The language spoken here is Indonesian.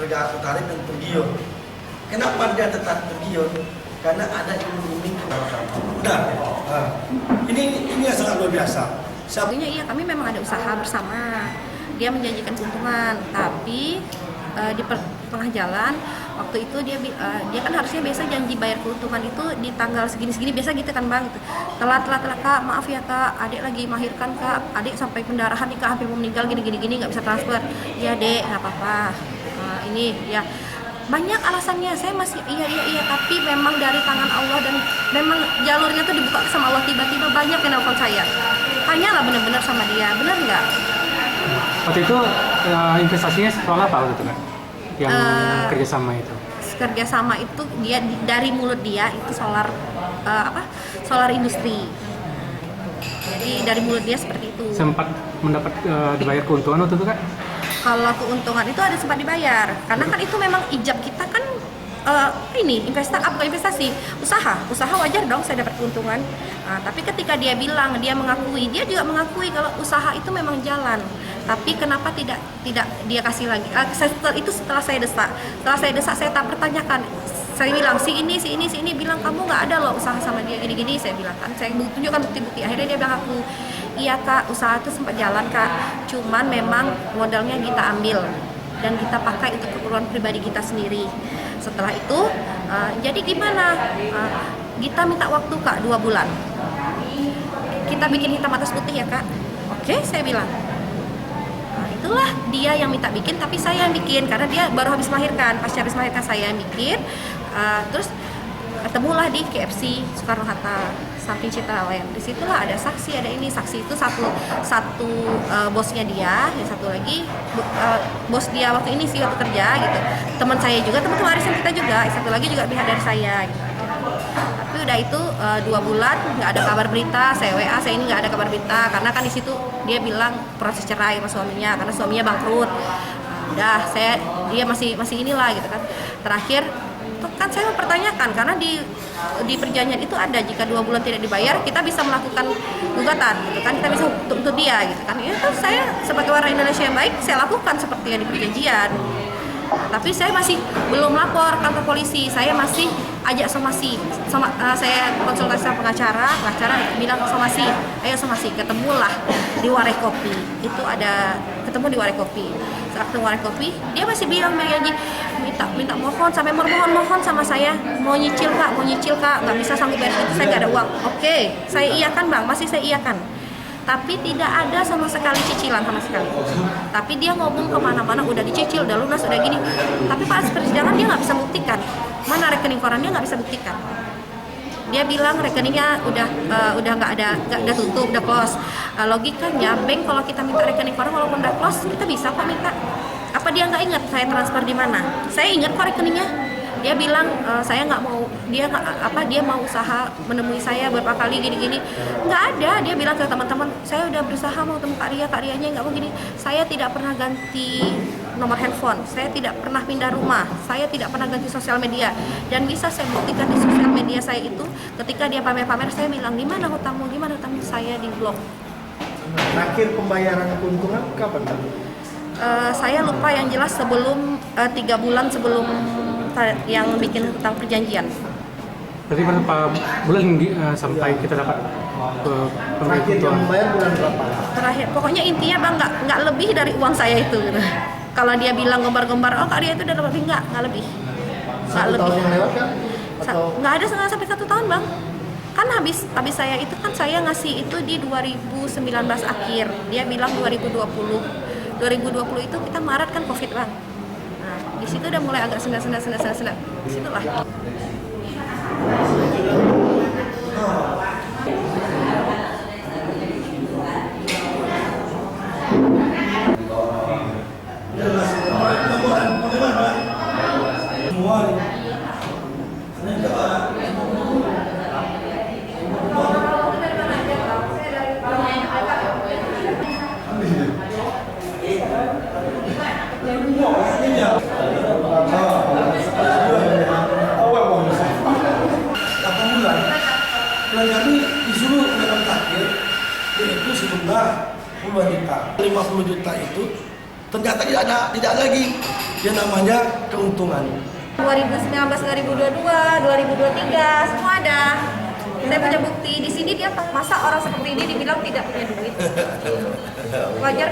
tertarik dan tergiur. Kenapa dia tertarik tergiur? Karena ada iming-iming kenalan. Udah. Ini yang sangat luar biasa. Sebetulnya iya, kami memang ada usaha bersama. Dia menjanjikan keuntungan, tapi di tengah jalan waktu itu dia kan harusnya biasa janji bayar keuntungan itu di tanggal segini biasa gitu kan bang, gitu. Telat kak, maaf ya kak, adik lagi melahirkan kak, adik sampai pendarahan nih kak, hampir mau meninggal gini nggak bisa transfer. Ya dek nggak apa-apa, ini ya banyak alasannya. Saya masih iya, tapi memang dari tangan Allah dan memang jalurnya tuh dibuka sama Allah, tiba-tiba banyak yang nelfon saya. Tanyalah benar-benar sama dia, benar nggak? Waktu itu investasinya soal apa waktu itu kan? Yang kerjasama itu? Kerjasama itu dia dari mulut dia itu solar solar industri. Jadi dari mulut dia seperti itu. Sempat mendapat dibayar keuntungan waktu itu kan? Kalau keuntungan itu ada sempat dibayar, karena kan itu memang ijab kita kan investasi, usaha wajar dong saya dapat keuntungan. Tapi ketika dia bilang, dia juga mengakui kalau usaha itu memang jalan. Tapi kenapa tidak dia kasih lagi? Setelah saya desak, saya tak pertanyakan. Saya bilang si ini bilang kamu nggak ada loh usaha sama dia gini. Saya bilang kan, saya tunjukkan bukti-bukti. Akhirnya dia bilang aku, iya kak, usaha itu sempat jalan kak. Cuman memang modalnya kita ambil dan kita pakai untuk keperluan pribadi kita sendiri. Setelah itu, jadi gimana? Kita minta waktu kak 2 bulan. Kita bikin hitam atas putih ya kak. Oke, saya bilang. Itulah dia yang minta bikin, tapi saya yang bikin karena dia baru habis melahirkan. Pasca habis melahirkan saya yang bikin. Terus ketemulah di KFC Soekarno Hatta samping Citraland. Disitulah ada saksi, ada ini. Saksi itu satu bosnya dia, yang satu lagi bos dia waktu ini sih waktu kerja gitu. Teman saya juga, teman warisan kita juga. Satu lagi juga pihak dari saya. Gitu. Tapi udah itu 2 bulan nggak ada kabar berita. Saya WA, saya ini nggak ada kabar berita karena kan di situ dia bilang proses cerai sama suaminya karena suaminya bangkrut. Udah dia masih inilah gitu kan. Terakhir kan saya mempertanyakan karena di perjanjian itu ada jika 2 bulan tidak dibayar kita bisa melakukan gugatan gitu kan, kita bisa tuntut dia gitu kan. Itu saya sebagai warga Indonesia yang baik saya lakukan seperti yang di perjanjian. Tapi saya masih belum lapor kantor polisi, saya masih ajak somasi. Saya konsultasi sama pengacara bilang somasi, ayo somasi, ketemulah di Warai Kopi. Itu ada ketemu di Warai Kopi. Saat ketemu Warai Kopi, dia masih bilang minta mohon sampai mohon sama saya, mau nyicil kak, nggak bisa sanggup bayar itu, saya nggak ada uang. Oke, saya iyakan bang, masih saya iyakan. Tapi tidak ada sama sekali cicilan sama sekali. Tapi dia ngomong kemana-mana udah dicicil, udah lunas, udah gini. Tapi pas persidangan dia nggak bisa buktikan. Mana rekening koran dia nggak bisa buktikan. Dia bilang rekeningnya udah nggak ada, udah tutup, udah close. Logikanya bank kalau kita minta rekening koran walaupun udah close kita bisa kok minta. Apa dia nggak ingat saya transfer di mana? Saya ingat kok rekeningnya. Dia bilang saya nggak mau, dia mau usaha menemui saya berapa kali gini nggak ada. Dia bilang ke teman-teman, saya udah berusaha mau temu Kak Rianya nggak mau gini. Saya tidak pernah ganti nomor handphone, saya tidak pernah pindah rumah, saya tidak pernah ganti sosial media, dan bisa saya buktikan di sosial media saya itu ketika dia pamer-pamer saya bilang di mana hutangmu, saya di blok. Terakhir pembayaran keuntungan kapan? Saya lupa, yang jelas sebelum 3 bulan sebelum yang bikin hutang perjanjian. Berarti berapa bulan sampai kita dapat terakhir yang membayar bulan berapa? Terakhir, pokoknya intinya bang nggak lebih dari uang saya itu. Gitu. Kalau dia bilang gembar-gembar, oh Kak Ria itu udah lebih, nggak lebih. Satu tahun yang lewat kan? Nggak ada sampai 1 tahun bang. Kan habis saya itu kan saya ngasih itu di 2019 akhir. Dia bilang 2020 itu kita Maret kan Covid bang. Nah, di situ udah mulai agak senda. Disitulah. Klien kami disuruh mendapat takdir yaitu sejumlah 50 juta itu ternyata tidak lagi Dia namanya keuntungan. 2019, 2022, 2023 semua ada. Saya punya bukti di sini dia masa orang seperti ini dibilang tidak punya duit. Wajar.